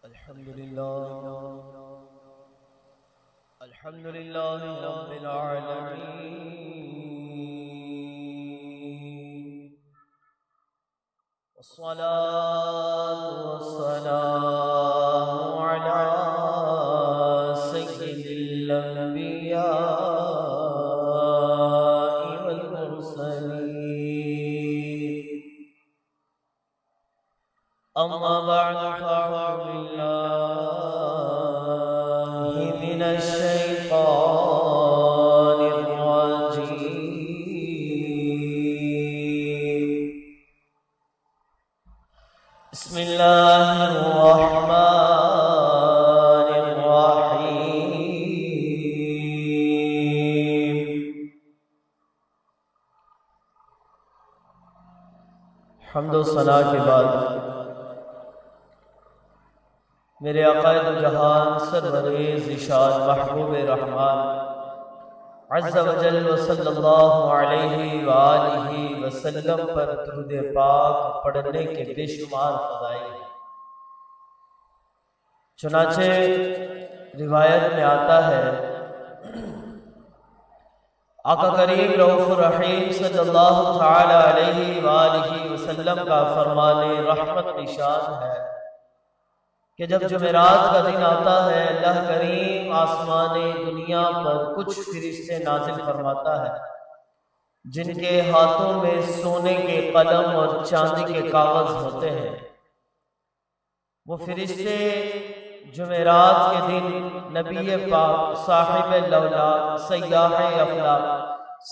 अल्हम्दुलिल्लाह रब्बिल आलमीन वस्सलातु वस्सलामु अला सय्यिदिल अंबिया वल मुरसलीन अम्मा बअद फ़अऊज़ु बिल्लाहि मिनश शैतानिर रजीम बिस्मिल्लाहिर रहमानिर रहीम हम्द व सना के बाद मेरे आक़ाए दो जहान सरवरे ज़िशान महबूब रहमान अज़्ज़ा व जल व सल्लल्लाहु अलैहि व आलिहि वसल्लम पर दुरूद पाक पढ़ने के बेशुमार फ़ज़ाइल। चुनाचे रिवायत में आता है आका करीम रऊफ़ुर रहीम सल्लल्लाहु तआला अलैहि व आलिहि वसल्लम का फरमाने रहमत निशान है कि जब जुमेरात का दिन आता है अल्लाह करीम आसमाने दुनिया पर कुछ फरिश्ते नाजिल फरमाता है जिनके हाथों में सोने के कलम और चांदी के कागज होते हैं। वो फरिश्ते जुमेरात के दिन नबी पाक साहिब लौलाद सय्याह अफलाक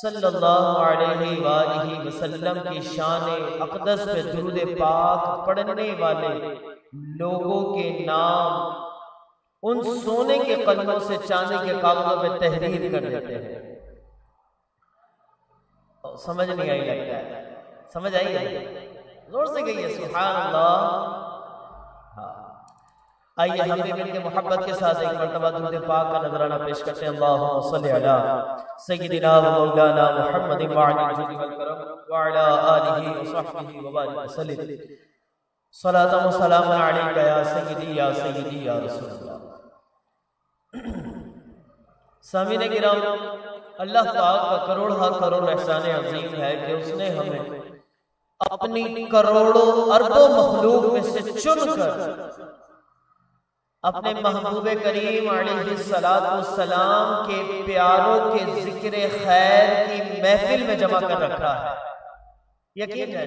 सल्लल्लाहु अलैहि वालिहि वसल्लम की शान अक़दस पे दुरूद पाक पढ़ने वाले लोगों के नाम उन सोने के कलमों से चांदी के कागजों में तहरीर कर देते हैं। समझ नहीं आई लगता है, समझ आई जोर से गई है सुभान अल्लाह। हाँ, आइए हम भी मिलकर मोहब्बत के साथ एक मर्तबा दुरूद पाक का नजराना पेश करते हैं। अल्लाहुम्मा सल्ली अला सय्यिदिना व मौलाना मुहम्मदिन व अला जुदी वल करम व अला आलिहि व सहबिहि व बारिक वसल्लम सलातन व सलामन अलैका या सय्यदी या रसूलल्लाह। सामीने किराम, अल्लाह पाक का करोड़ करोड़ एहसान अजीम है कि उसने हमें अपनी करोड़ों अरबों मखलूक में से चुनकर अपने महबूब करीम अलैहिस्सलाम के प्यारों के जिक्र खैर की महफिल में जमा कर रखा है। यकीन है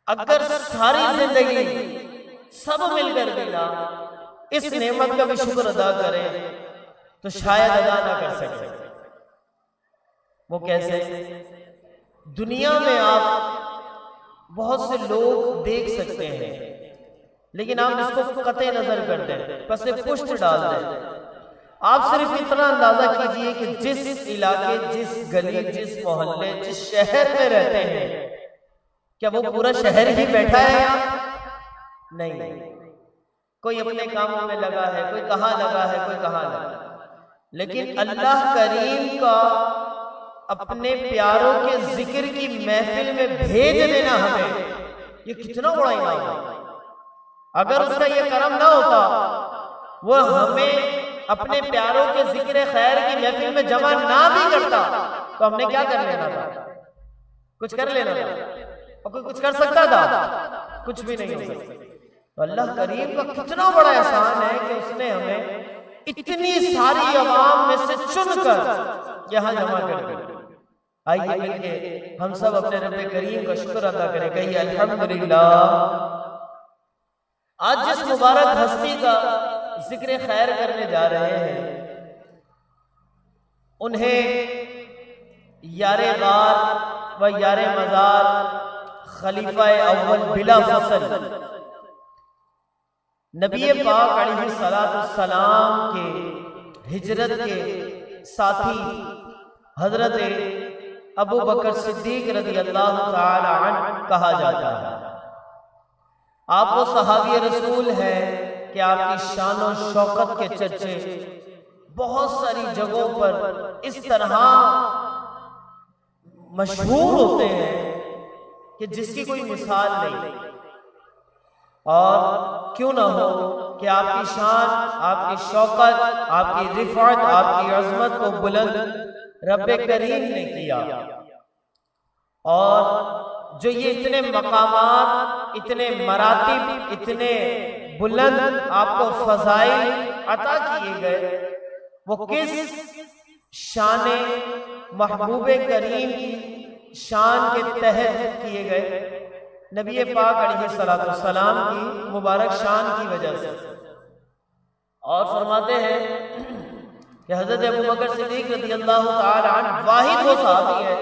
अगर सारी जिंदगी सब मिलकर भी ना इस नेमत का भी शुक्र अदा करें तो शायद अदा ना कर सके। वो कैसे? दुनिया में आप बहुत से लोग देख सकते हैं लेकिन आप इसको कतई नजर कर दें, बस पुष्ट डाल दें। आप सिर्फ इतना अंदाजा कीजिए कि जिस इलाके, जिस गली, जिस मोहल्ले, जिस शहर में रहते हैं, क्या वो पूरा शहर ही बैठा है यहाँ? नहीं, कोई अपने कामों में लगा है, कोई कहाँ लगा है, कोई कहाँ लगा। लेकिन अल्लाह करीम का अपने प्यारों के जिक्र की महफिल में भेज देना हमें, ये कितना बड़ा इनाम है। अगर उसका ये करम ना होता, वो हमें अपने प्यारों के जिक्र खैर की महफिल में जमा ना भी करता तो हमने क्या कर लेना था? कुछ कर लेना था। और कोई कुछ कर सकता था? कुछ भी नहीं हो सकता। तो अल्लाह करीम का कितना बड़ा एहसान है कि उसने हमें इतनी सारी अवाम में से चुनकर यहाँ जमा कर दिया। आइए मिलके हम सब अपने रब्बे करीम का शुक्र अदा करें, कहिए अल्हम्दुलिल्लाह। आज जिस मुबारक हस्ती का जिक्र खैर करने जा रहे हैं उन्हें यारे गार व यारे मजार खलीफा अव्वल बिला फसल नबी पाक अलैहिस्सलाम के हिजरत के साथी हजरत अबू बकर सिद्दीक रज़ियल्लाहु ताला अन्हु कहा जाता है। आप वो सहाबी रसूल हैं कि आपकी शान और शौकत के चर्चे बहुत सारी जगहों पर इस तरह मशहूर होते हैं कि जिसकी कोई मिसाल नहीं। और क्यों ना हो कि आपकी शान, आपकी शौकत, आपकी रिफात, आपकी अजमत को बुलंद रब्बे करीम ने किया। और जो ये इतने मकामात, इतने मरातिब, इतने बुलंद आपको फजाइल अता किए गए, वो किस शान महबूबे करीम की शान के तहत किए गए? नबी पाक अलैहिस्सलाम की मुबारक शान की वजह से। और फरमाते हैं कि हजरत अबू बकर सिद्दीक रज़ी अल्लाह तआला अन्हु वाहिद वो सहाबी है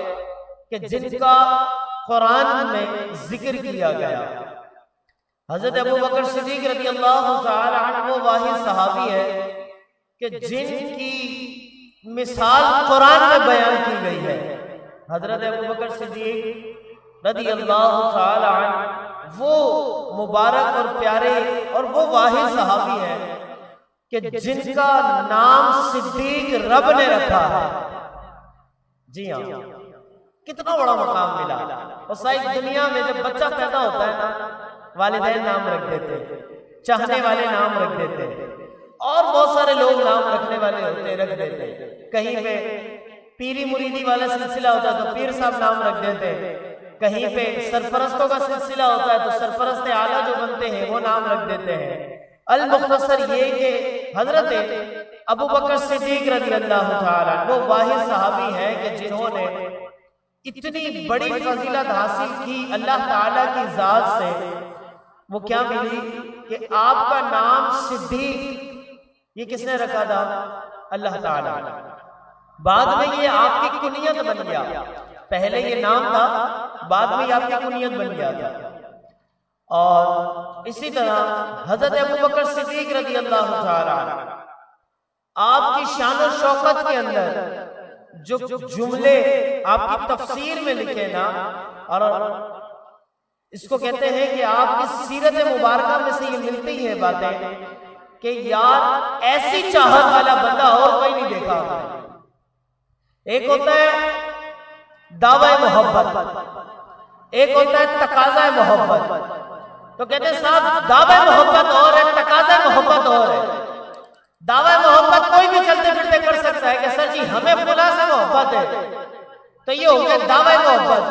कि जिनका कुरान में जिक्र किया गया। हजरत अबू बकर सिद्दीक रज़ी अल्लाह तआला अन्हु वो वाहिद सहाबी है कि जिनकी मिसाल कुरान में बयान की गई है। हजरत अबू बकर सिद्दीक रज़ी अल्लाह तआला अन्हु वो मुबारक और प्यारे और वो वाहिद सहाबी है कि जिनका नाम सिद्दीक रब ने रखा है। जी हाँ, कितना बड़ा मकाम मिला। और सारी दुनिया में जब बच्चा पैदा होता है ना, वालिदैन नाम रख देते, चाहने वाले नाम रख देते, और बहुत सारे लोग नाम रखने वाले होते रख देते। कहीं पे पीरी मुरीदी वाला सिलसिला होता है तो पीर साहब नाम रख देते, कहीं पे सरपरस्तों का सिलसिला होता है तो सरपरस्त आला जो बनते हैं वो नाम रख देते हैं। अल मुख्तसर ये कि हजरत अबू बकर सिद्दीक रज़ी अल्लाह तआला वो वाहिद सहाबी है कि जिन्होंने इतनी बड़ी फजीलत हासिल की अल्लाह ताला की जात से। वो क्या मिली कि आपका नाम सिद्दीक ये किसने रखा था? अल्लाह ताला। बाद में ये आपकी कुनियत बन गया। पहले ये नाम था, बाद में आपकी कुनियत बन गया था। और इसी तरह हजरत अबू बकर सिद्दीक रज़ी अल्लाह तआला आपकी शान और शौकत के अंदर जो जुमले आपकी तफसीर में लिखे ना, और इसको कहते हैं कि आपकी सीरत मुबारका में से ये मिलती है बातें कि यार ऐसी चाहत वाला बंदा और कोई नहीं देखा। एक होता है दावा मोहब्बत, एक होता है तकाजा मोहब्बत। तो कहते हैं साहब दावा मोहब्बत और है, तकाजा मोहब्बत और है। दावा मोहब्बत कोई भी चलते फिरते कर सकता है कि सर जी हमें फुला से मोहब्बत है, तो ये हो गया दावा मोहब्बत।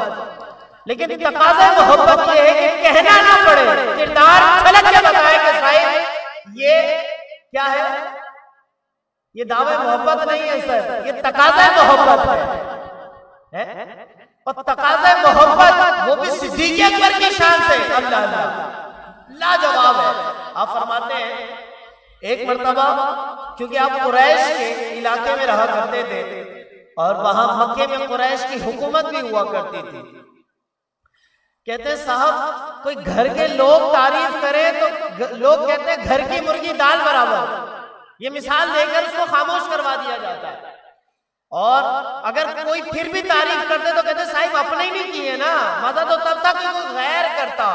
लेकिन तकाजा मोहब्बत ये है कि कहना ना पड़े, किरदार छलक के बताए कि साहिब ये क्या है, ये दावा मोहब्बत नहीं है सर, ये तकाजा मोहब्बत है। और तकाजा मोहब्बत वो भी सिद्दीक़ अकबर की शान से अल्लाह लाजवाब है। आप फरमाते हैं एक मर्तबा, क्योंकि आप कुरैश के इलाके में रहा करते थे और वहां मक्के में कुरैश की हुकूमत भी हुआ करती थी। कहते हैं साहब कोई घर के लोग तारीफ करें तो लोग कहते हैं घर की मुर्गी दाल बराबर। ये मिसाल देकर उसको खामोश करवा दिया जाता है। और अगर कोई फिर भी तारीफ करते तो कहते साहिब अपने ही नहीं किए ना, मदद तो तब तक कोई गैर करता।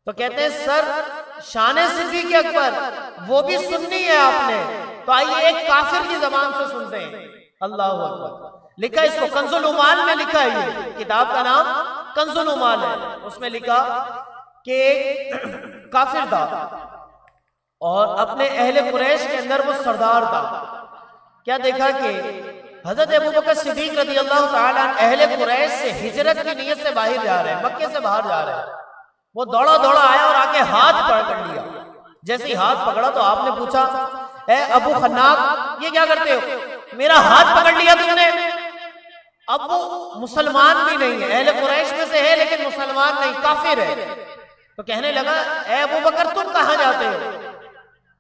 तो कहते हैं सर शान सिद्दीक़ अकबर वो भी सुननी है आपने, तो आइए एक काफिर की जबान से सुनते हैं। अल्लाह अकबर। लिखा इसको कंजुल उमाल में लिखा है, ये किताब का नाम कंजुल उमाल है। उसमें लिखा कि एक काफिर था और अपने अहले कुरैश के अंदर वो सरदार था। क्या देखा कि हजरत अबू बकर सिद्दीक रज़ी अल्लाह तआला अहले कुरैश से हिजरत की नीयत से बाहर जा रहे हैं, मक्के से बाहर जा रहे हैं। वो दौड़ा दौड़ा आया और आके हाथ पकड़ लिया। जैसे ही हाथ पकड़ा तो आपने पूछा, ए अबू खन्नाक ये क्या करते हो, मेरा हाथ पकड़ लिया तुमने। अब वो मुसलमान भी नहीं है, अहले कुरैश में से है लेकिन मुसलमान नहीं, काफिर है। तो कहने लगा ए अबू बकर तुम कहां जाते हो?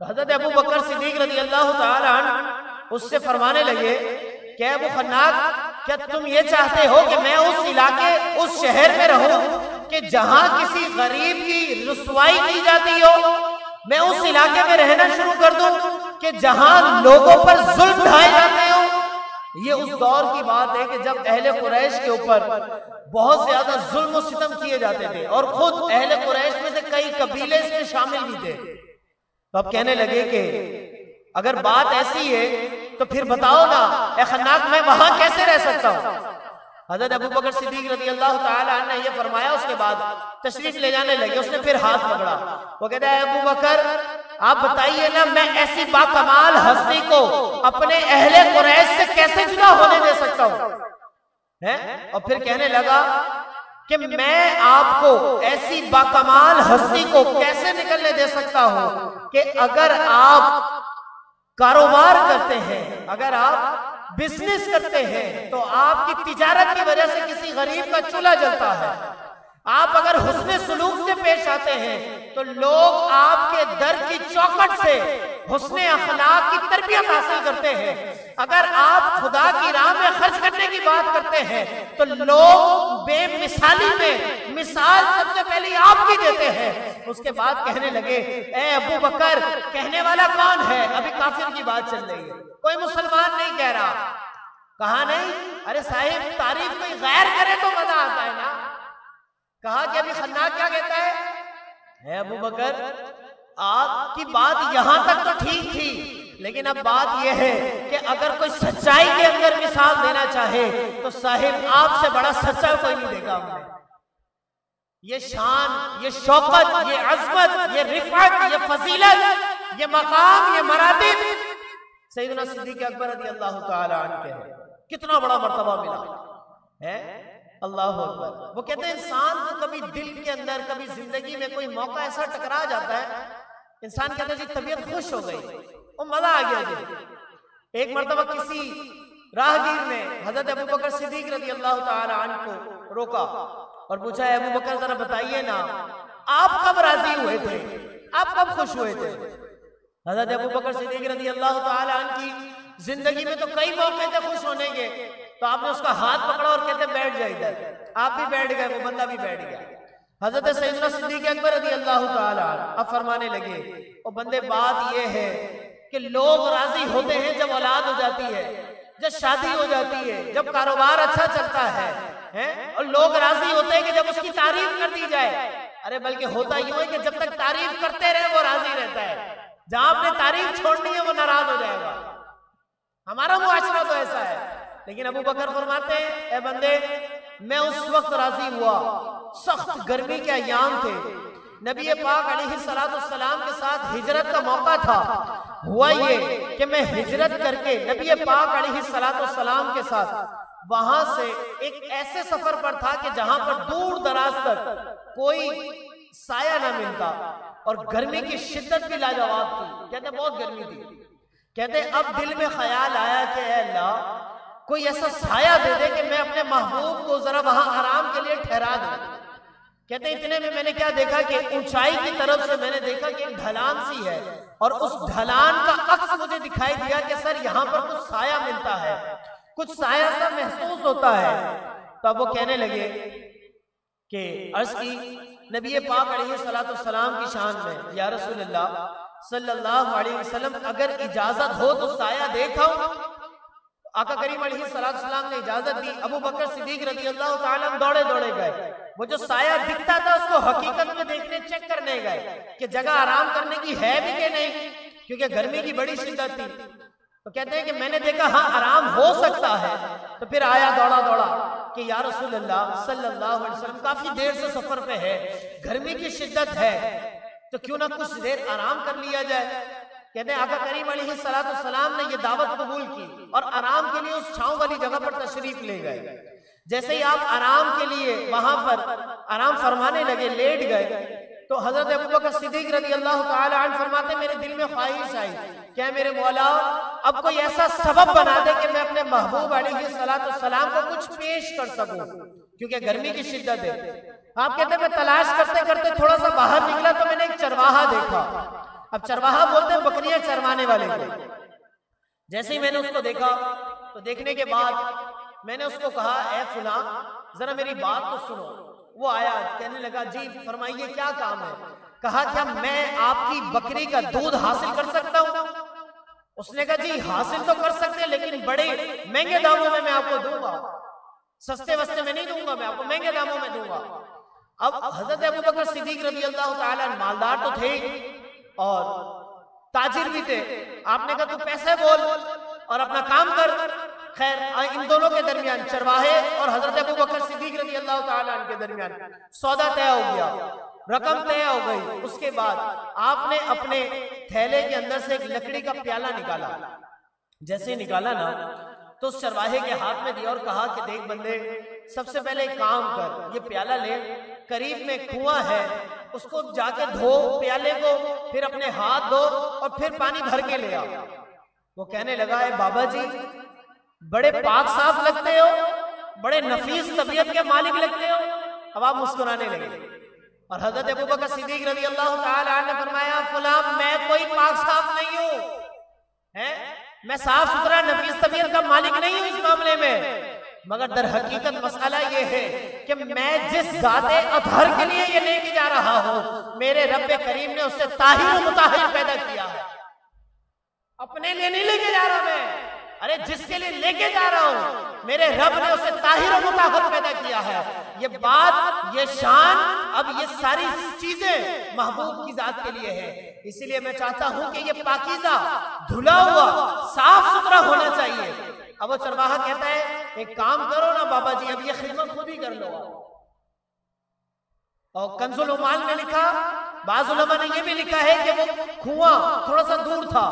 तो हजरत अबू बकर सिद्दीक रज़ी अल्लाह तआला अन्हु उससे फरमाने लगे क्या अबू खन्नाक क्या तुम ये चाहते हो कि मैं उस इलाके उस शहर में रहूं कि जहां किसी गरीब की रुसवाई की जाती हो? मैं उस इलाके में रहना शुरू कर दूं कि जहां लोगों पर जुल्म ढाए जाते हो? ये उस दौर की बात है कि जब अहले कुरैश के ऊपर बहुत ज्यादा जुल्म और सितम किए जाते थे और खुद अहले कुरैश में से कई कबीले इसमें शामिल भी थे। तो अब कहने लगे कि अगर बात ऐसी है तो फिर बताओ ना ए खन्नाक मैं वहां कैसे रह सकता हूं? हजरत अबू बकर सिद्दीक रज़ी अल्लाह तआला अन्हु ने ये फरमाया। उसके बाद तशरीफ ले जाने लगे, उसने फिर हाथ पकड़ा। वो कहता है अबू बकर आप बताइए ना, मैं ऐसी बाकमाल हस्ती को अपने अहले कुरैश से कैसे जुदा होने दे सकता हूं? है? और फिर कहने लगा कि मैं आपको ऐसी बाकमाल हस्ती को कैसे निकलने दे सकता हूं कि अगर आप कारोबार करते हैं, अगर आप बिजनेस करते हैं, तो आपकी तिजारत की वजह से किसी गरीब का चूल्हा जलता है। आप अगर हुस्ने सुलूक से पेश आते हैं तो लोग आपके दर की चौखट से हुस्ने अखलाक की तरबियत हासिल करते हैं। अगर आप खुदा की राह में खर्च करने की बात करते हैं तो लोग बेमिसाली में मिसाल सबसे पहले आपकी देते हैं। उसके बाद कहने लगे, ए अबू बकर, कहने वाला कौन है? अभी काफिर की बात चल रही है, कोई मुसलमान नहीं कह रहा। कहा नहीं, अरे साहिब तारीफ कोई गैर करे तो मजा आता है ना। कहा कि अभी खन्ना क्या कहता है अबू बकर, आपकी बात यहां तक तो ठीक थी, लेकिन अब बात यह है कि अगर कोई सच्चाई के अंदर मिसाल देना चाहे तो साहिब आपसे बड़ा सच्चा कोई नहीं देगा हमने। ये शान, ये शौकत, ये अजमत, ये रिफत, ये फजीलत, ये मकाम, ये मरातिब सैयदना सिद्दीक़ अकबर रज़ी अल्लाह तआला अन्हु के हैं। कितना बड़ा मर्तबा मिला है, अल्लाह अकबर। वो कहते हैं इंसान को कभी दिल के अंदर, कभी जिंदगी में कोई मौका ऐसा टकरा जाता है, इंसान कहता है जी तबीयत खुश हो गई, वो मजा आ गया जी। एक मर्तबा किसी राहगीर ने हजरत अबू बकर सिद्दीक रज़ी अल्लाह तआला अन्हु को रोका और पूछा, अबू बकर जरा बताइए ना, आप कब राजी हुए थे, आप कब खुश हुए थे? हजरत अबू बकर सिद्दीक रज़ी अल्लाह तआला अन्हु की जिंदगी में तो कई मौके थे खुश होने के, तो आपने उसका हाथ पकड़ा और कहते बैठ जाए इधर। आप भी बैठ गए, वो बंदा भी बैठ गया। हजरत सैयदना सिद्दीक़ अकबर रज़ी अल्लाह तआला अब फरमाने लगे, ओ बंदे बात ये है कि लोग राजी होते हैं जब औलाद हो जाती है, जब शादी हो जाती है, जब कारोबार अच्छा चलता है, और लोग राजी होते हैं कि जब उसकी तारीफ कर दी जाए। अरे बल्कि होता यूं है कि जब तक तारीफ करते रहे वो राजी रहता है, जहां आपने तारीफ छोड़नी है वो नाराज हो जाएगा। हमारा मुआशरा तो ऐसा है। लेकिन अबू बकर फरमाते हैं, ए बंदे, मैं उस वक्त राजी हुआ, सख्त गर्मी के अयाम थे, नबी पाक अलैहिस्सलाम के साथ हिजरत का मौका था। हुआ ये कि मैं हिजरत करके नबी पाक अलैहिस्सलाम के साथ वहां से एक ऐसे सफर पर था कि जहां पर दूर दराज तक कोई साया ना मिलता और गर्मी की शिद्दत भी लाजवाब थी। कहते बहुत गर्मी थी। कहते अब दिल में ख्याल आया कि अल्लाह कोई ऐसा साया दे दे कि मैं अपने महबूब को जरा वहां आराम के लिए ठहरा दूं। कहते इतने में मैंने क्या देखा कि ऊंचाई की तरफ से मैंने देखा कि एक ढलान सी है और उस ढलान का अक्स मुझे दिखाई दिया कि सर यहाँ पर कुछ साया मिलता है, कुछ साया सा महसूस होता है। तब वो कहने लगे कि अर्ज की नबी पाक अलैहिस्सलाम की शान में, या रसूलल्लाह सल्लल्लाहु अलैहि वसल्लम अगर इजाजत हो तो साया देखाऊं। आका करीम अलैहिस्सलाम ने इजाजत दी। अबू बकर सिद्दीक रज़ी अल्लाह तआला दौड़े दौड़े गए, वो जो साया दिखता था उसको हकीकत में देखने चेक करने गए कि जगह आराम करने की है भी कि नहीं, क्योंकि गर्मी की बड़ी शिद्दत थी। तो कहते हैं कि मैंने देखा हाँ आराम हो सकता है, तो फिर आया दौड़ा दौड़ा कि या रसूलल्लाह सल्लल्लाहु अलैहि वसल्लम काफी देर से सफर पे है, गर्मी की शिद्दत है, तो क्यों ना कुछ देर आराम कर लिया जाए। कहते हैं आका करीम अलैहिस्सलाम ने ये दावत कबूल की और आराम के लिए उस छांव वाली जगह पर तशरीफ ले गए। जैसे ही आप आराम के लिए वहां पर आराम फरमाने लगे, लेट गए, तो हजरत अबू बकर सिद्दीक रज़ी अल्लाह तआला अन्हु फरमाते मेरे दिल में ख्वाहिश आई, क्या मेरे मौला अब कोई ऐसा सबब बना दे कि मैं अपने महबूब अलैहिस्सलाम को कुछ पेश कर सकूं, क्योंकि गर्मी की शिद्दत है। आप कहते मैं तलाश करते करते थोड़ा सा बाहर निकला तो मैंने एक चरवाहा देखा। अब चरवाहा बोलते हैं बकरियां चरवाने वाले को। जैसे ही मैंने उसको देखा तो देखने के बाद मैंने उसको कहा, ए फुला जरा मेरी बात तो सुनो। वो आया, कहने लगा जी फरमाइए क्या काम है। कहा क्या मैं आपकी बकरी का दूध हासिल कर सकता हूँ? उसने कहा जी हासिल तो कर सकते हैं, लेकिन बड़े महंगे दामों में मैं आपको दूंगा, सस्ते वस्ते में नहीं दूंगा, मैं आपको महंगे दामों में दूंगा। अब हजरत अबू बकर सिद्दीक रज़ी अल्लाह तआला मालदार तो थे और ताजिर भी थे। आपने कहा तू पैसे बोल और अपना काम कर। खैर इन दोनों के दरमियान, चरवाहे और हजरत अबू बकर सिद्दीक रज़ी अल्लाह तआला अन्हु के दरमियान सौदा तय हो गया। रकम तय हो गई। उसके बाद आपने अपने थैले के अंदर से एक लकड़ी का प्याला निकाला। जैसे ही निकाला ना तो उस चरवाहे के हाथ में दिया और कहा कि देख बंदे, सबसे पहले एक काम कर, ये प्याला ले, करीब में कुआं है, उसको जाके धो प्याले को, फिर अपने हाथ धो और फिर पानी भर के ले आ। वो कहने लगा, है बाबा जी बड़े पाक साफ लगते हो, बड़े नफीस तबीयत के मालिक लगते हो। अब आप मुस्कुराने लगे और हजरत अबू बकर सिद्दीक रज़ी अल्लाह ताला अन्हु ने फरमाया, फुलां मैं कोई पाक साफ नहीं हूं, है मैं साफ सुथरा नफीस तबीयत का मालिक नहीं हूं इस मामले में, मगर दर हकीकत मसला ये है कि मैं जिस ज़ाते अतहर के लिए ये लेके जा रहा हूं, मेरे रब्बे करीम ने उससे ताहिर मुताहिर पैदा किया है। अपने लिए नहीं लेके जा रहा मैं, अरे जिसके लिए लेके जा रहा हूं मेरे रब ने उसे ताहिर और मुताहर पैदा किया है। ये बात, ये शान, अब ये सारी चीजें महबूब की जात के लिए है। इसीलिए मैं चाहता हूं कि ये पाकीज़ा, धुला हुआ, साफ सुथरा होना चाहिए। अब वो चरवाहा कहता है, एक काम करो ना बाबा जी, अब ये खिदमत खुद ही कर लो। और कंजुल उमाल में लिखा, बाज़ उलमा ने ये भी लिखा है कि वो कुआं थोड़ा सा दूर था।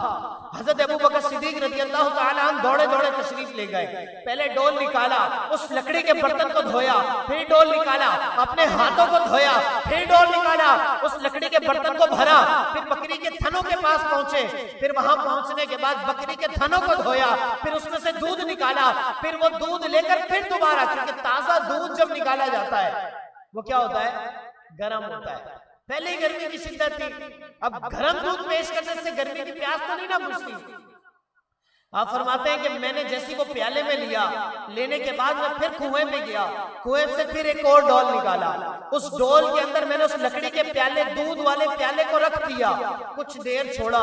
हजरत अबू बकर सिद्दीक रज़ी अल्लाह ताला अन्हु दौड़े दौड़े तशरीफ ले गए। पहले डोल निकाला, उस लकड़ी के बर्तन को धोया, फिर डोल निकाला, अपने हाथों को धोया, फिर डोल निकाला, उस लकड़ी के बर्तन को भरा, फिर बकरी के थनों के पास पहुंचे, फिर वहां पहुंचने के बाद बकरी के थनों को धोया, फिर उसमें से दूध निकाला, फिर वो दूध लेकर फिर दोबारा, क्योंकि ताजा दूध जब निकाला जाता है वो क्या होता है, गर्म होता है। पहले ही गर्मी की शिद्दत थी, अब गर्म दूध पेश करने से गर्मी की प्यास तो नहीं ना बुझती। आप फरमाते हैं कि मैंने जैसी वो प्याले में लिया, लेने के बाद मैं फिर कुएं में गया, कुएं से फिर एक और डोल निकाला, उस डोल के अंदर मैंने उस लकड़ी के प्याले, दूध वाले प्याले को रख दिया, कुछ देर छोड़ा,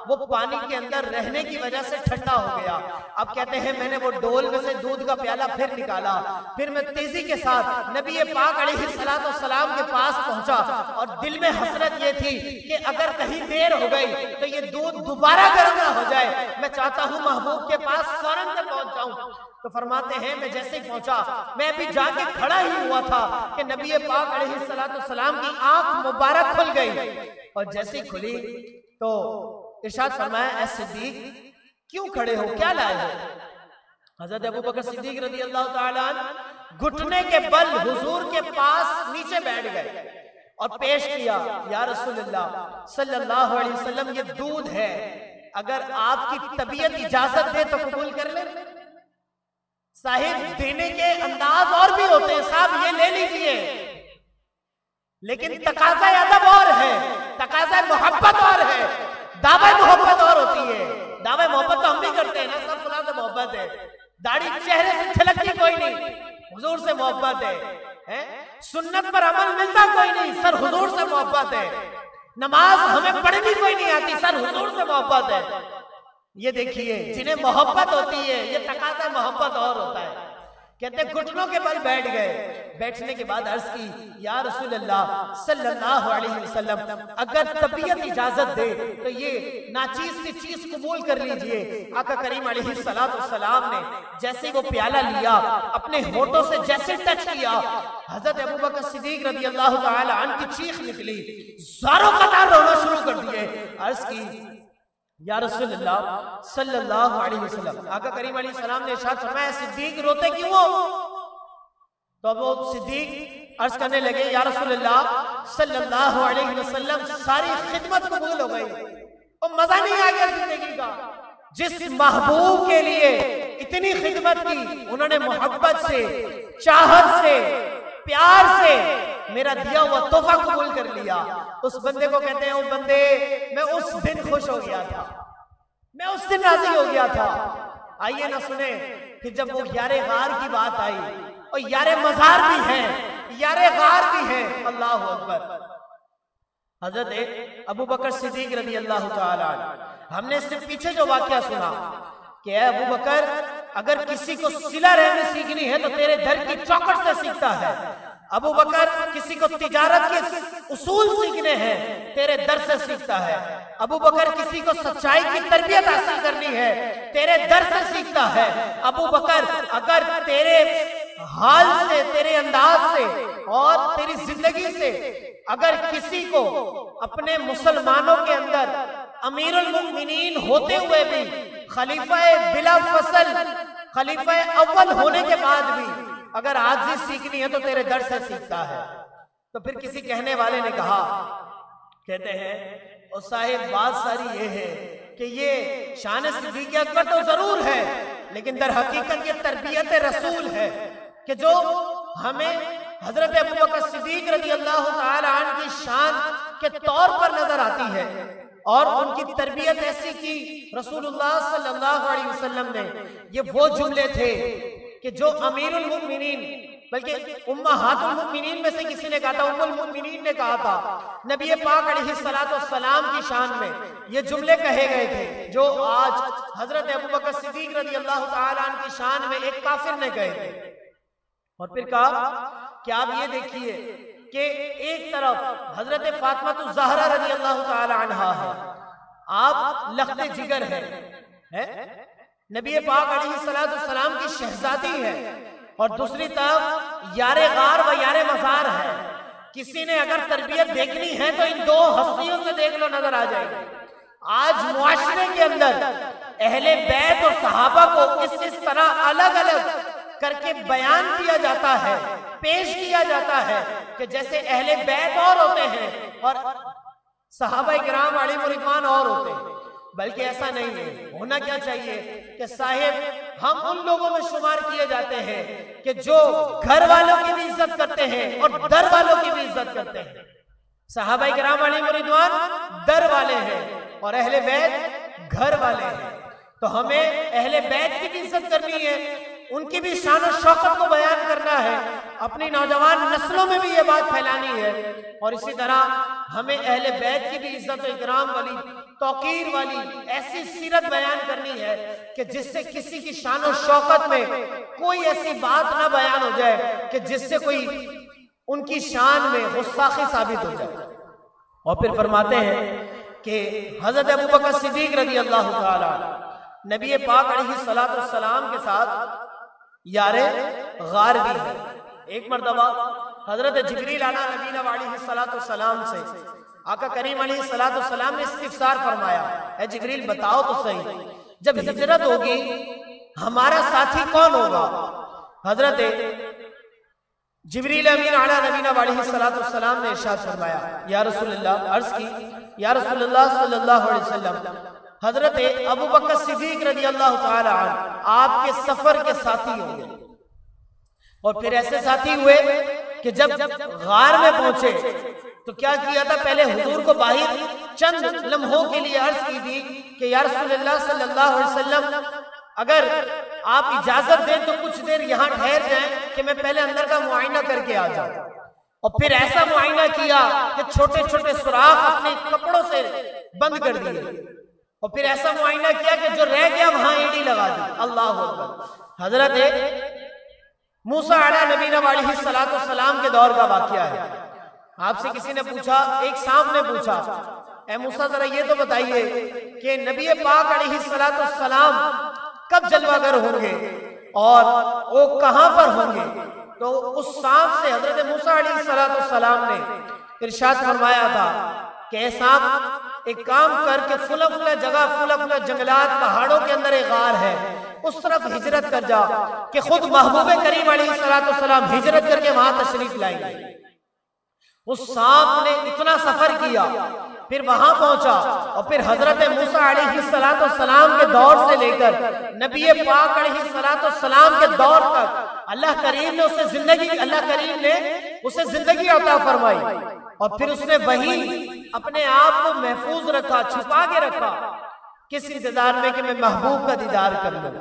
वो पानी के अंदर रहने की वजह से ठंडा हो गया। अब कहते हैं मैंने वो डोल में से दूध का प्याला फिर निकाला, फिर मैं तेजी के साथ नबी पाक अलैहिस्सलाम के पास पहुंचा और दिल में हसरत ये थी कि अगर कहीं देर हो गई तो ये दूध दोबारा गर्म ना हो जाए, मैं चाहता हूं महबूब के पास फौरन से पहुंच जाऊं। तो फरमाते हैं मैं जैसे ही पहुंचा, मैं भी जाके खड़ा ही हुआ था कि नबी पाक अलैहिस्सलाम की आंख मुबारक खुल गई, और जैसे ही खुली तो इरशाद फरमाया, ऐ सिद्दीक क्यों खड़े हो, क्या लाए हो? हजरत अबू बकर सिद्दीक रज़ी अल्लाह ताला अन्हु घुटने के बल हुजूर के पास नीचे बैठ गए और पेश किया, या रसूलल्लाह सल्लल्लाहु अलैहि वसल्लम ये दूध है, अगर आपकी तबीयत इजाजत दे तो कबूल कर ले। साहिब देने के अंदाज और भी होते हैं, साहब ये ले लीजिए, लेकिन तकाज़ा अदब और है, तकाज़ा मोहब्बत और है, दावा मोहब्बत और होती है। दावा मोहब्बत तो हम भी करते हैं ना, सब फुला से मोहब्बत है, दाढ़ी चेहरे से छलकती कोई नहीं, हुजूर से मोहब्बत है, सुन्नत पर अमल मिलता कोई नहीं, सर हुजूर से मोहब्बत है, नमाज हमें पढ़नी कोई नहीं आती, सर हुजूर से मोहब्बत है। ये देखिए जिन्हें मोहब्बत होती है, ये तकाज़ा मोहब्बत और होता है। कहते घुटनों के बल बैठ गए, बैठने के बाद अर्ज की, या रसूलल्लाह सल्लल्लाहु अलैहि वसल्लम अगर तबीयत इजाजत दे तो ये नाचीज सी चीज कबूल कर लीजिए। आका करीम अलैहिस्सलाम ने जैसे वो प्याला लिया, अपने होठों से जैसे टच किया, हजरत अबू बकर सिद्दीक रज़ी अल्लाह ताला अन्हु की चीख निकली, ज़ारों कतार रोना शुरू कर दिए। अर्ज की, या रसूलल्लाह सल्लल्लाहु अलैहि वसल्लम, आका करीम अलैहिस्सलाम ने इरशाद फरमाया, सिद्दीक रोते क्यों हो? तो वो सिद्दीक अर्ज करने लगे, या रसूलल्लाह सल्लल्लाहु अलैहि वसल्लम सारी खिदमत कबूल हो गई और मजा नहीं आ गया जिंदगी का। जिस महबूब के लिए इतनी खिदमत की, उन्होंने मोहब्बत से, चाहत से, प्यार से मेरा दिया हुआ तोहफा कबूल कर लिया। उस बंदे को कहते हैं, ओ बंदे मैं उस दिन खुश हो गया था, मैं उस दिन राजी हो गया था। आइए ना सुने, फिर जब वो यारे गार की बात आई, और यारे मजार भी हैं, यारे गार भी हैं, अल्लाह अकबर। हजरत अबू बकर सिद्दीक रज़ी अल्लाह ताला अन्हु, हमने सिर्फ पीछे जो वाकया सुना कि अबू बकर अगर किसी को सिला रहनी सीखनी है तो तेरे दर की चौखट से सीखता है। अबू बकर किसी को तिजारत के उसूल सीखने हैं, तेरे दर से सीखता है। अबू बकर किसी को सच्चाई की तरबियत हासिल करनी है, तेरे दर से सीखता है। अबू बकर अगर तेरे हाल से, तेरे अंदाज से और तेरी जिंदगी से अगर किसी को अपने मुसलमानों के अंदर अमीरुल मुमिनीन होते हुए भी, खलीफा बिला फसल, खलीफा अव्वल होने के बाद भी अगर आजिज़ी सीखनी है तो तेरे दर से सीखता है। तो फिर किसी कहने वाले ने कहा, कहते हैं और साहिब बात सारी ये है कि ये शान सिद्दीक़ अकबर तो जरूर है, लेकिन दर हकीकत ये तरबियत रसूल है कि जो हमें हजरत अबू बकर सिद्दीक रज़ी अल्लाह तआला अन्हु की शान के तौर पर नजर आती है और उनकी तरबियत ऐसी की रसूलुल्लाह सल्लल्लाहु अलैहि वसल्लम ने, ये वो जुमले थे कि जो अमीरुल मुमिनीन, बल्कि उम्महातुल मुमिनीन में से किसी ने कहा था, उम्मुल मुमिनीन ने कहा था, नबी पाक अलैहिस्सलातु वस्सलाम की शान में ये जुमले कहे गए थे जो आज हजरत अबू बकर सिद्दीक रज़ी अल्लाह तआला अन्हु की शान में एक काफिर ने कहे थे। और फिर कहा कि आप ये देखिए कि एक तरफ हजरत फातिमा ज़हरा रज़ी अल्लाह तआला अन्हा है, आप लख्ते जिगर है, नबी पाक अलैहिस्सलातु वस्सलाम की शहजादी है, और दूसरी तरफ यारे गार व यारे मज़ार है। किसी ने अगर तरबियत देखनी है तो इन दो हस्तियों से देख लो, नजर आ जाएगी। आज मुआशरे के अंदर अहले बैत और सहाबा को इस तरह अलग अलग करके बयान किया जाता है, पेश किया जाता है कि जैसे अहले बैत और होते हैं और सहाबा किराम अलैहिम रिज़वान और होते हैं, बल्कि ऐसा नहीं है। होना क्या चाहिए कि साहिब हम उन लोगों में शुमार किए जाते हैं कि जो घर वालों की भी इज्जत करते हैं और दर वालों की भी इज्जत करते हैं। सहाबा किराम अलैहिम रिज़वान दर वाले हैं और अहले बैत घर वाले हैं, तो हमें अहले बैत की भी इज्जत करनी है, उनकी भी शान और शौकत को बयान करना है, अपनी नौजवान नस्लों में भी ये बात फैलानी है, और इसी तरह हमें अहले बैत की भी इज्जत और इकराम वाली, तौकीर वाली ऐसी सीरत बयान करनी है कि जिससे किसी की शान और शौकत में कोई ऐसी बात ना बयान हो जाए कि जिससे कोई उनकी शान में गुस्ताखी साबित हो जाए। और फिर फरमाते हैं कि हजरत अबू बकर सिद्दीक रज़ी अल्लाह तआला नबी पाक अलैहिस्सलातु वस्सलाम के साथ यारे गार भी है। एक मर्तबा हजरत जिब्रील आला नबीना अलैहिस्सलातु वस्सलाम से आका करीम अलैहिस्सलातु वस्सलाम ने इस्तिफसार फरमाया, ए जिब्रील बताओ तो सही, जब हिजरत होगी हमारा साथी कौन होगा? हजरत जिब्रील अमीन आला नबीना अलैहिस्सलातु वस्सलाम ने इरशाद फरमाया, या रसूलल्लाह, अर्ज की, या रसूलल्लाह सल्लल्लाहु अलैहि वसल्लम, हजरत अबू बकर सिद्दीक रज़ी अल्लाह तआला अन्हु आपके सफर के साथी होंगे। और फिर ऐसे साथी हुए कि जब गार में पहुंचे तो क्या किया था, पहले हुजूर को बाहर चंद लम्हों के लिए अर्ज की थी कि या रसूलल्लाह सल्लल्लाहु अलैहि वसल्लम, अगर आप इजाजत दें तो कुछ देर यहाँ ठहर जाएं कि मैं पहले अंदर का मुआयना करके आ जाऊं। और फिर ऐसा मुआयना किया कि छोटे छोटे सुराख अपने कपड़ों से बंद कर दिए, और फिर ऐसा मुआयना किया कि जो रह गया वहां एड़ी लगा दी। अल्लाह अकबर। हजरत मूसा अला नबीना अलैहिस्सलातु वस्सलाम के दौर का वाकया है। आपसे किसी ने पूछा, एक सांप ने पूछा, ए मूसा जरा ये तो बताइए कि नबी पाक अलैहिस्सलातु वस्सलाम कब जलवागर होंगे और वो कहां पर होंगे? तो उस सांप से हजरत मूसा अलैहिस्सलातु वस्सलाम ने इरशाद फरमाया था कि सांप एक काम करके फुला फुला जगह, फुला फुला जंगलात, पहाड़ों के अंदर एक गार है, उस तरफ हिजरत कर जा कि खुद महबूब करीम अलैहिस्सलातु वस्सलाम हिजरत करके वहां तशरीफ लाएंगे। उस सांप ने इतना सफर किया, फिर वहां पहुंचा, और फिर हजरत मूसा अलैहिस्सलातु वस्सलाम के दौर से लेकर नबी पाक अलैहिस्सलातु वस्सलाम के दौर तक अल्लाह करीम ने उसे जिंदगी अता फरमाई, और फिर उसने वही अपने आप को महफूज रखा, छुपा के रखा। किस इंतजार में कि मैं महबूब का दीदार कर लूं?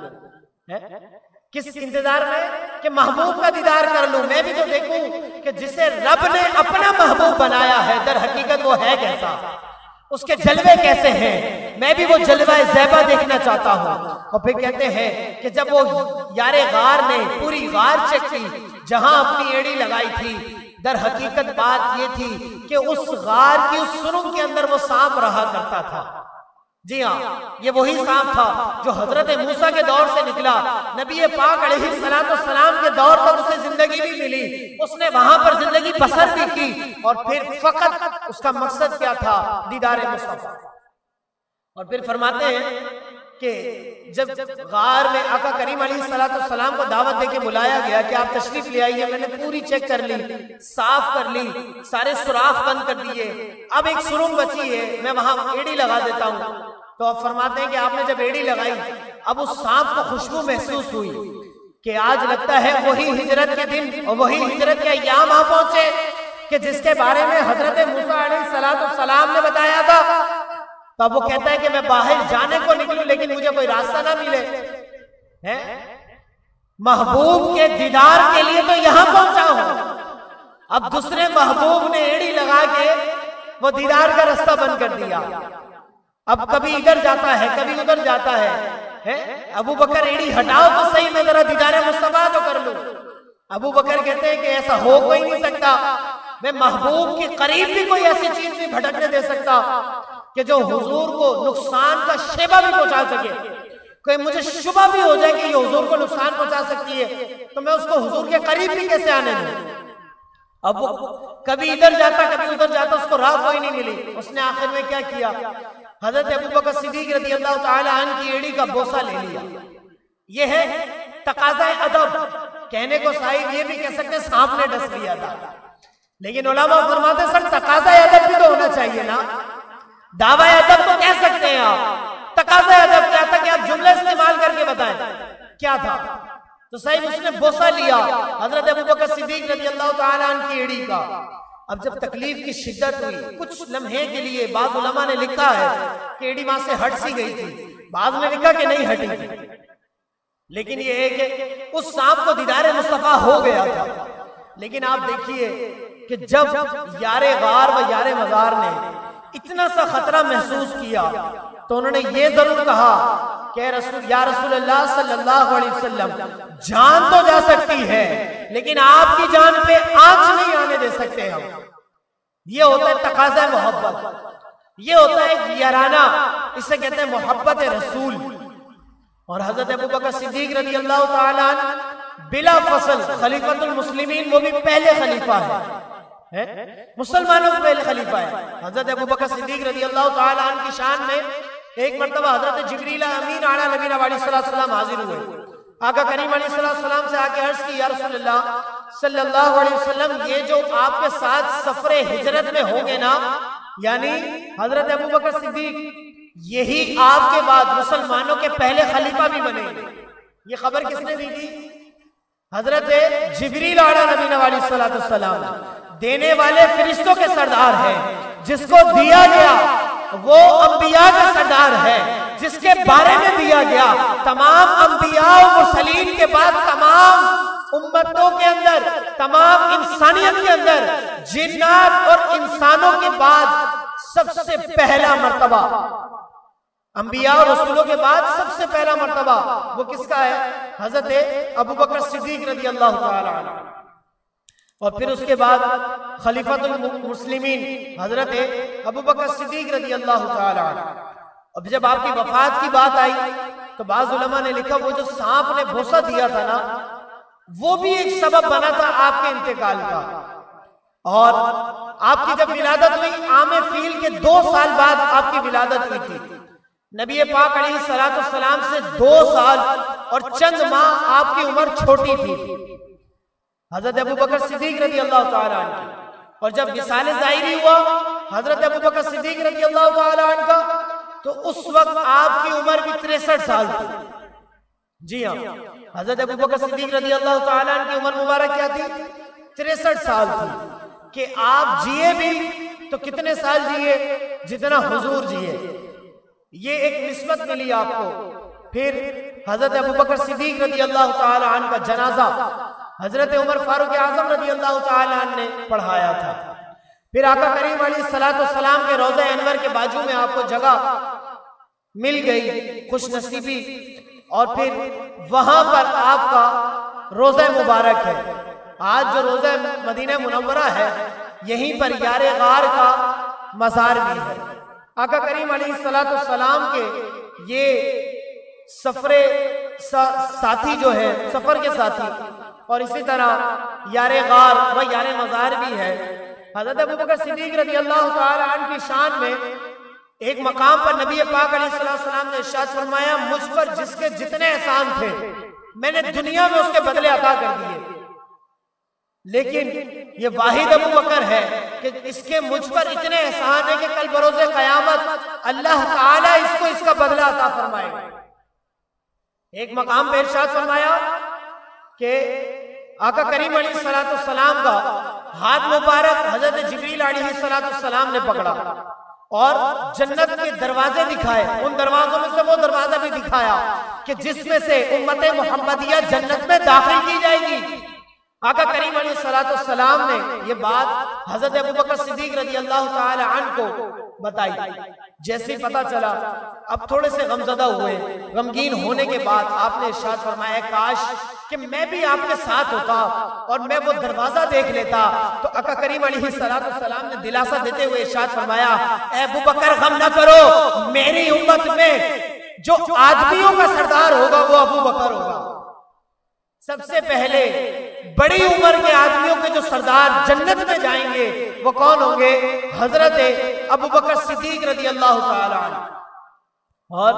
किस इंतजार में कि महबूब का दीदार कर लूं? मैं भी तो देखूं कि जिसे रब ने अपना महबूब बनाया है, दर हकीकत वो है कैसा, उसके जलवे कैसे हैं, मैं भी वो जलवा ज़ैबा देखना चाहता हूं। और फिर कहते हैं कि जब वो यारे गार ने पूरी गार चेक की जहां अपनी एड़ी लगाई थी, दर हकीकत बात ये थी कि उस गार की उस सुरंग के अंदर वो सांप रहा करता था। जी हाँ, ये वही सांप था जो हजरत मूसा के दौर से निकला। नबी पाक अलैहिस्सलाम के दौर पर उसे जिंदगी भी मिली, उसने वहां पर जिंदगी बसर भी की, और फिर फकत उसका मकसद क्या था? दीदार मुस्तफा। और फिर फरमाते हैं कि जब गार में आका करीम अलैहिस्सलाम को दावत देके बुलाया गया कि आप तशरीफ ले आइए, मैंने पूरी चेक कर ली, साफ कर ली, सारे सुराख बंद कर दिए, अब एक सुरंग बची है, मैं वहां एड़ी लगा देता हूँ। तो आप फरमाते हैं कि आपने जब एड़ी लगाई, अब उस सांप को खुशबू महसूस हुई कि आज लगता है वही हिजरत के दिन और वही हिजरत के अय्याम आ पहुंचे कि जिसके बारे में हजरत मूसा अलैहिस्सलाम ने बताया था। तब वो कहता है कि मैं बाहर जाने को निकलूं लेकिन मुझे कोई रास्ता ना मिले, है महबूब के दीदार के लिए तो यहां पहुंचा हूं। अब दूसरे महबूब ने एड़ी लगा के वो दीदार का रास्ता बंद कर दिया। अब कभी इधर जाता है, कभी उधर जाता है? अबू बकर एड़ी हटाओ तो सही, मैं जरा दीदार मुस्तफा तो कर लूं। अबू बकर कहते हैं कि ऐसा हो कोई नहीं सकता, मैं महबूब के करीब भी कोई ऐसी चीज नहीं भटकने दे सकता कि जो हुजूर को नुकसान का शेबा भी पहुंचा सके। कोई मुझे शुबा भी हो जाए कि ये हुजूर को नुकसान पहुंचा सकती है, तो मैं उसको हुजूर के करीब भी कैसे आने दूं? अब वो कभी इधर जाता, कभी उधर जाता, उसको राह कोई नहीं मिली। उसने आखिर में क्या किया? हजरत अबू बकर सिद्दीक रज़ी अल्लाह ताला अन्हु की एड़ी का बोसा ले लिया। ये है तकाज़ा अदब। कहने को साहिब ये भी कह सकते सांप ने डस लिया था, लेकिन उलमा फरमाते सर तकाज़ा अदब भी तो होना चाहिए ना। दावा अदब तो कह सकते हैं आप, तकाज़ा अदब क्या था कि आप जुमले इस्तेमाल करके बताएं क्या था। तो साहिब उसने बोसा लिया हजरत अबू बकर सिद्दीक रज़ी अल्लाह ताला अन्हु की एड़ी का। अब जब तकलीफ की शिद्दत हुई, कुछ लम्हे के लिए बाज़ उलमा ने लिखा है कि एड़ी वहां से हट सी गई थी, बाज़ ने लिखा कि नहीं हटी थी, लेकिन ये है कि उस सांप को दीदार मुस्तफा हो गया था। लेकिन आप देखिए कि जब यारे गार व यारे मज़ार ने इतना सा खतरा महसूस किया तो उन्होंने ये जरूर कहा कि या रसूलल्लाह सल्लल्लाहु अलैहि वसल्लम, जान तो जा सकती है लेकिन आपकी जान पे आंच नहीं आने दे सकते हम। ये होता है तकाज़ा मोहब्बत, ये होता है याराना, इसे कहते हैं मोहब्बत रसूल। और हजरत अबू बकर सिद्दीक रज़ी अल्लाह ताला अन्हु बिला फसल खलीफतुल मुस्लिमीन, वो भी पहले खलीफा है, मुसलमानों के पहले खलीफा है। हजरत अबू बकर सिद्दीक रज़ी अल्लाह ताला अन्हु की शान में एक मर्तबा हजरत जिब्रील अमीन आला नबी अलैहिस्सलाम हाजिर हुए। आका करीम अलैहिस्सलाम से आके अर्ज की, या रसूलल्लाह सल्लल्लाहु अलैहि वसल्लम, ये जो आपके साथ सफरे हिजरत में होंगे ना, यानी हजरत अबू बकर सिद्दीक यही आपके बाद मुसलमानों के पहले खलीफा भी बनेंगे। ये खबर किसने दी थी? हजरत जिब्रील आला नबी अलैहिस्सलाम, देने वाले फरिश्तों के सरदार हैं। जिसको दिया गया वो अंबिया का सरदार है, जिसके बारे में दिया गया तमाम अंबिया और मुरसलीन के बाद तमाम उम्मतों के अंदर, तमाम इंसानियत के अंदर, जिन्नात और इंसानों के बाद सबसे पहला मर्तबा, अंबिया और रसूलों के बाद सबसे पहला मर्तबा वो किसका है? हजरत अबू बकर सिद्दीक रज़ी अल्लाह ताला अन्हु। और फिर उसके बाद खलीफतुल मुस्लिमीन हजरत अबू बकर सिद्दीक रज़ी अल्लाह ताला अन्हु। अब जब आपकी वफात की बात आई तो बाज़ उलमा ने लिखा वो जो सांप ने बोसा दिया था ना, वो भी एक सबब बना था आपके इंतकाल का। और आपकी जब विलादत हुई, आमे फील के 2 साल बाद आपकी विलादत हुई थी। नबी पाक अलैहिस्सलाम से 2 साल और चंद माह आपकी उम्र छोटी थी हजरत अबू बकर सिद्दीक रज़ी अल्लाह ताला अन्हु। और जब विसाल ज़ाहिरी हुआ हजरत अबू बकर सिद्दीक रज़ी अल्लाह ताला अन्हु का, तो उस वक्त आपकी उम्र भी 63 साल थी। जी हाँ, हजरत अबू बकर सिद्दीक रज़ी अल्लाह ताला अन्हु की उम्र मुबारक क्या थी? 63 साल थी। कि आप जिए भी तो कितने साल जिए? जितना हुजूर जिए। ये एक निस्बत मिली आपको। फिर हजरत अबू बकर सिद्दीक रज़ी अल्लाह ताला अन्हु का जनाजा हजरत उमर फारूक आजम रज़ी अल्लाह ताला अन्हु ने पढ़ाया था। फिर आका करीम अलैहिस्सलाम के रोज़ा अनवर के बाजू में आपको जगह मिल गई, खुश नसीबी, और फिर वहां पर आपका रोज़ा मुबारक है। आज जो रोज़ा मदीना मुनव्वरा है, यहीं पर यारे गार का मज़ार भी है। आका करीम अलैहिस्सलाम के ये सफरे साथी जो है, सफर के साथी, और इसी तरह यारे गार व यारे मज़ार भी है। हज़रत अबू बकर सिद्दीक़ रज़ी अल्लाह ताला अन्हु की शान में एक मकाम पर नबी पाक अलैहिस्सलाम ने इरशाद फरमाया, मुझ पर जिसके जितने एहसान थे मैंने दुनिया में उसके बदले अता कर दिए, लेकिन ये वाहिद अबू बकर है कि इसके मुझ पर इतने एहसान है कि कल बरोज़े क़यामत अल्लाह ताला इसको इसका बदला अता फरमाएगा। एक मकाम पे इरशाद फरमाया कि आका करीम अलैहिस्सलाम का हाथ मुबारक हजरत जिब्रील अलैहिस्सलाम ने पकड़ा और जन्नत के दरवाजे दिखाए। उन दरवाजों में से वो दरवाजा भी दिखाया कि जिसमें से उम्मत मुहम्मदिया जन्नत में दाखिल की जाएगी। आका करीम अलैहिस्सलाम ने ये बात हजरत अबू बकर सिद्दीक रज़ी अल्लाह ताला अन्हु को बताई। जैसे पता चला, अब थोड़े से गमज़दा हुए। गमगीन होने के बाद आपने इरशाद फरमाया, काश कि मैं भी आपके साथ होता और मैं वो दरवाजा देख लेता। तो आका करीम अलैहिस्सलाम ने दिलासा देते हुए इरशाद फरमाया, ए अबू बकर गम न करो, मेरी उम्मत में जो आदमियों का सरदार होगा वो अबू बकर होगा। सबसे पहले बड़ी उम्र के आदमियों के जो सरदार जन्नत में जाएंगे वो कौन होंगे? हजरत अबू बकर सिद्दीक रज़ी अल्लाह ताला अन्हु। और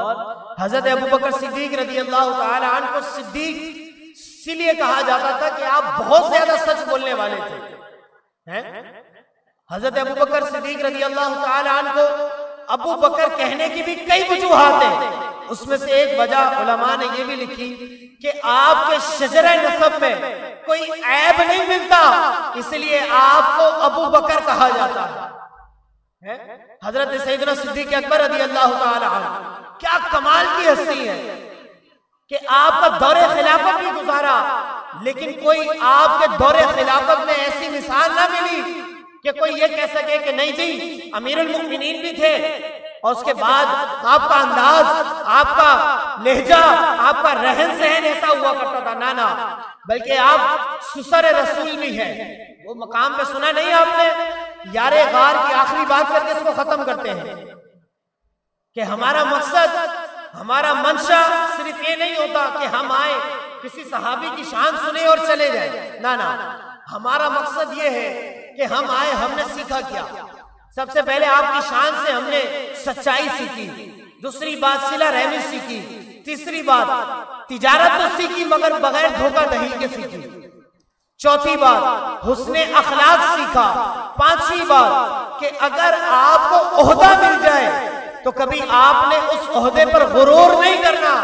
हजरत अबू बकर सिद्दीक रज़ी अल्लाह ताला अन्हु को सिद्दीक इसीलिए कहा जाता था कि आप बहुत ज्यादा सच बोलने वाले थे, हैं? हजरत अबू बकर सिद्दीक रज़ी अल्लाह ताला अन्हु को अबू बकर कहने की भी कई वजूहात हैं। उसमें से एक वजह उलमा ने ये भी लिखी कि आपके शजरे नसब में कोई ऐब नहीं मिलता, इसलिए आपको अबू बकर कहा जाता है। हजरत सैयदना सिद्दीक़ अकबर रज़ी अल्लाह ताला अन्हु क्या कमाल की हस्ती है कि आपका दौरे खिलाफत भी गुजारा, लेकिन कोई आपके दौरे खिलाफत में ऐसी मिसाल ना मिली कि कोई ये कह सके कि नहीं जी अमीरुल मुमिनीन भी थे और उसके बाद आपका अंदाज, आपका लहजा, आपका रहन सहन ऐसा हुआ करता था। ना ना, बल्कि आप सुसर रसूल भी हैं। वो मकाम पे सुना नहीं आपने? यारे गार की आखिरी बात करके इसको खत्म करते हैं कि हमारा मकसद, हमारा मंशा सिर्फ ये नहीं होता कि हम आए किसी सहाबी की शान सुने और चले जाए। ना ना, हमारा मकसद ये है कि हम आए, हमने सीखा क्या? सबसे पहले आपकी शान से हमने सच्चाई सीखी, दूसरी बात सिला रहमी सीखी, तीसरी बात तिजारत तो सीखी मगर बगैर धोखाधड़ी के सीखी, चौथी बात हुस्ने अखलाक सीखा, पांचवी बात कि अगर आपको ओहदा मिल जाए तो कभी आपने उस ओहदे पर गुरूर नहीं करना।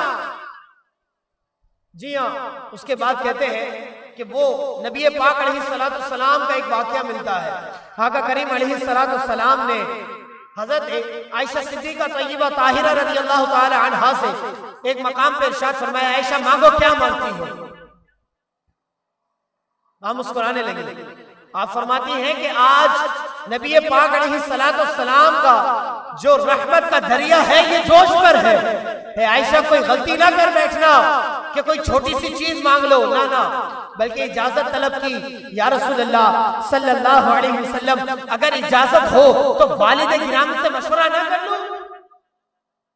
जी हाँ, उसके बाद कहते हैं कि वो नबी पाक अलैहिस्सलाम का एक वाकया मिलता है। आका करीम अलैहिस्सलाम ने हजरत आयशा सिद्दीका तय्यबा ताहिरा रज़ी अल्लाह ताला अन्हा से एक मकाम पर इरशाद फरमाया, आयशा मांगो क्या मांगती हो? आप मुस्कुराने लगे। आप फरमाती हैं कि आज नबी पाक अलैहिस्सलाम का जो रहमत का दरिया है ये जोश पर है। आयशा कोई गलती ना कर बैठना कि कोई छोटी सी चीज मांग लो, ना ना, बल्कि इजाजत तलब की, या रसूलल्लाह सल्लल्लाहु अलैहि वसल्लम अगर इजाजत हो तो वालिद गिरामी से मशवरा ना कर लो।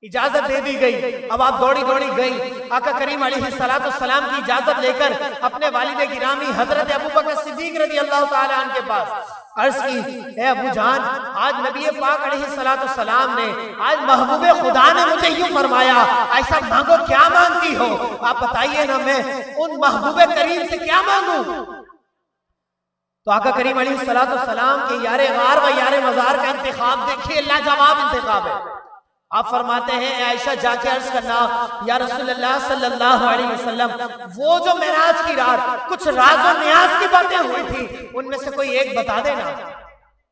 इजाजत दे दी गई। अब आप दौड़ी दौड़ी गई आका करीम अलैहिस्सलाम की इजाजत लेकर अपने वालिद गिरामी हजरत अबू बकर सिद्दीक रज़ी अल्लाह ताला अन्हु के पास अर्ज की, ए अबू जान, आज नबी पाक अलैहिस्सलाम ने, आज महबूबे खुदा ने मुझे यूं फरमाया, ऐसा मांगो क्या मांगती हो? आप बताइए ना, मैं उन महबूबे करीम से क्या मांगू? तो आका करीम अलैहिस्सलाम के यारे गार व यारे मज़ार का इंतखाब देखिए, लाजवाब इंतखाब है। आप फरमाते हैं, आयशा जाके अर्ज करना, या रसूलल्लाह सल्लल्लाहु अलैहि वसल्लम, वो जो मेराज की रात कुछ राज और न्याज की बातें हुई थी, उनमें से कोई एक बता देना।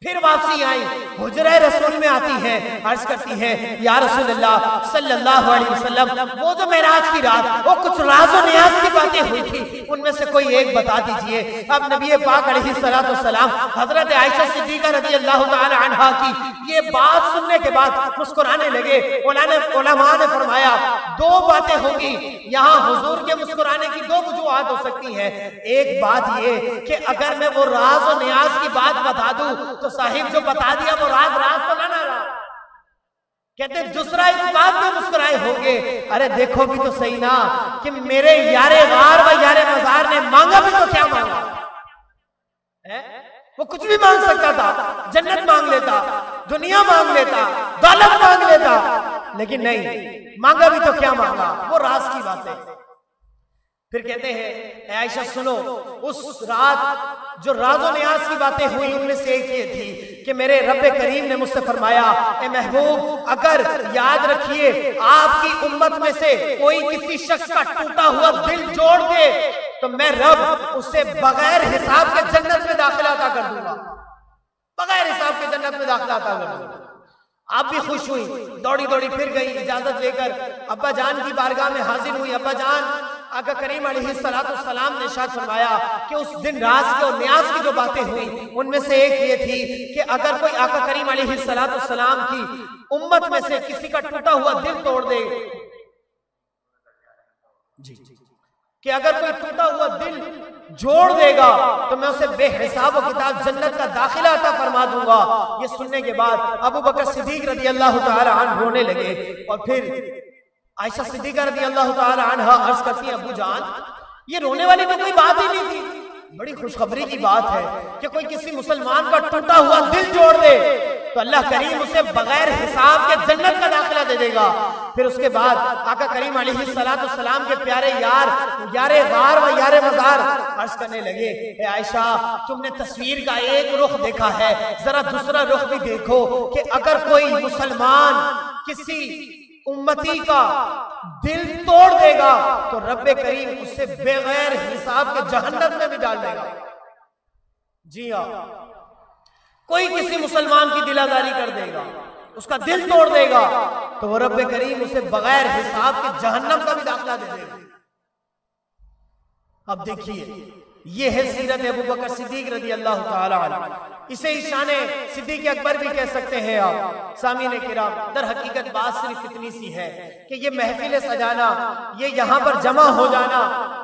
फिर वापसी आई, हुजरा रसूल में आती है, अर्ज करती है, या रसूलल्लाह सल्लल्लाहु अलैहि वसल्लम, वो जो मेराज की रात वो कुछ राज और न्याज की बातें हुई थी, उनमें से कोई एक बता दीजिए। अब नबी पाक अलैहिस्सलाम हजरत आयशा सिद्दीका रज़ी अल्लाह ताला अन्हा की ये बात सुनने के बाद मुस्कुराने लगे। उलमा ने फरमाया, दो बातें होंगी यहाँ, हुजूर के मुस्कुराने की दो वजूहात हो सकती है। एक बात ये कि अगर मैं वो राज और न्याज की बात बता दूं तो साहिब जो बता दिया वो राज राज तो ना रहा, कहते दूसरा इस बात पे मुस्कुराए होंगे, अरे देखो भी तो सही ना कि मेरे यारे गार व यारे मजार ने मांगा भी तो क्या मांगा है? वो कुछ भी मांग सकता था, जन्नत मांग लेता, दुनिया मांग लेता, दौलत मांग लेता, लेकिन नहीं, मांगा भी तो क्या मांगा, वो राज की बात है। फिर कहते हैं आयशा सुनो, उस रात जो राज़ो नियाज की बातें हुई उनमें से एक ये थी कि मेरे रब्बे करीम ने मुझसे फरमाया, ए महबूब अगर याद रखिए आपकी उम्मत में से कोई किसी शख्स का टूटा हुआ दिल जोड़ दे तो मैं रब उसे बगैर हिसाब के जन्नत में दाखिला अता कर दूंगा, बगैर हिसाब के जन्नत में दाखिला अता कर दूंगा। आप भी खुश हुई, दौड़ी दौड़ी फिर गई, इजाजत लेकर अब्बा जान की बारगाह में हाजिर हुई। अब्बा जान आका करीम अलैहिस्सलाम ने इरशाद फरमाया कि उस दिन राज के और न्याज की जो बातें हुई उनमें से एक ये थी कि अगर कोई आका करीम अलैहिस्सलाम की उम्मत में से किसी का टूटा हुआ दिल तोड़ दे, जी कि अगर कोई टूटा हुआ दिल जोड़ देगा तो मैं उसे बेहिसाब किताब जन्नत का दाखिला अता फरमा दूंगा। ये सुनने के बाद अबू बकर सिद्दीक रज़ी अल्लाह तआला अन्हु रोने लगे और फिर आयशा सिद्दीका रज़ी अल्लाह तआला अन्हा अर्ज करती है, अबू जान ये रोने वाली तो कोई बात ही नहीं थी, बड़ी खुशखबरी की बात है कि कोई किसी मुसलमान का टूटा हुआ दिल जोड़ दे तो अल्लाह करीम उसे बगैर हिसाब के जन्नत का दाखिला दे देगा। फिर उसके बाद आका करीम अलैहिस्सलाम के प्यारे यारे गार व यारे मजार अर्ज करने लगे, आयशा तुमने तस्वीर का एक रुख देखा है, जरा दूसरा रुख भी देखो कि अगर कोई मुसलमान किसी उम्मती का दिल तोड़ देगा तो रब्बे करीम उससे बगैर हिसाब के जहन्नम में भी डाल देगा। जी हाँ, कोई किसी मुसलमान की दिलादारी कर देगा, उसका दिल तोड़ देगा तो वो रब्बे करीम उसे बगैर हिसाब के जहन्नम का भी दाखिला दे देगा। अब देखिए ये है सीरत अबू बकर सिद्दीक रज़ी अल्लाह तआला अन्हु। इसे ईशान सिद्दीक अकबर भी कह सकते हैं आप सामीने किराम। दर हकीकत बात सिर्फ इतनी सी है कि ये महफिल सजाना, ये यहाँ पर जमा हो जाना,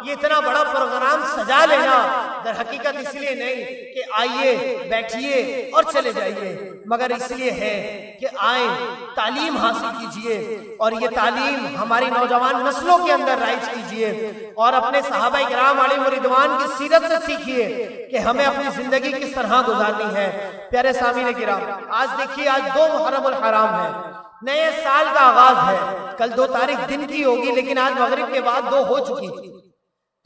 ये इतना बड़ा प्रोग्राम सजा लेना दर हकीकत इसलिए नहीं कि आइए बैठिए और चले जाइए, मगर इसलिए है कि आए तालीम हासिल कीजिए और ये तालीम हमारी नौजवान नस्लों के अंदर राइज कीजिए और अपने सहाबा किराम अलैहिम रिदवान की सीरत से सीखिए कि हमें अपनी जिंदगी किस तरह गुजारनी है। प्यारे सामीने किराम, आज देखिए आज 2 मुहर्रमुल हराम है, नए साल का आगाज है, कल 2 तारीख दिन की होगी लेकिन आज मगरिब के बाद 2 हो चुकी थी,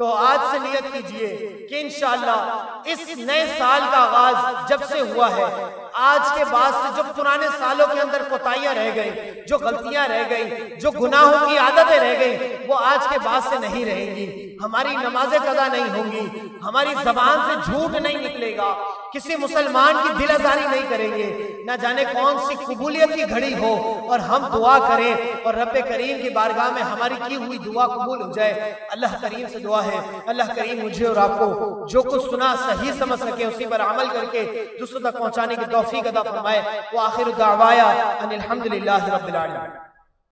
तो आज से नियत कीजिए कि इंशाअल्लाह इस नए साल का आगाज जब से हुआ है आज के बाद से जो पुराने सालों के अंदर कोताहियां रह गई, जो गलतियां रह गई, जो गुनाहों की आदतें रह गई, वो आज के बाद से नहीं रहेंगी। हमारी नमाजें कदा नहीं होंगी, हमारी जबान से झूठ नहीं निकलेगा, किसी मुसलमान की दिल आजारी नहीं करेंगे, न जाने कौन सी कबूलियत की घड़ी हो और हम दुआ करें और रब्बे करीम की बारगाह में हमारी की हुई दुआ कबूल हो जाए। अल्लाह करीम से दुआ है अल्लाह करीम मुझे और आपको जो कुछ सुना सही समझ सके, उसी पर अमल करके दूसरों तक पहुंचाने की तौफीक अता फरमाए। व आखिर दावाया अनिल हम्दुलिल्लाहि रब्बिल आलमीन।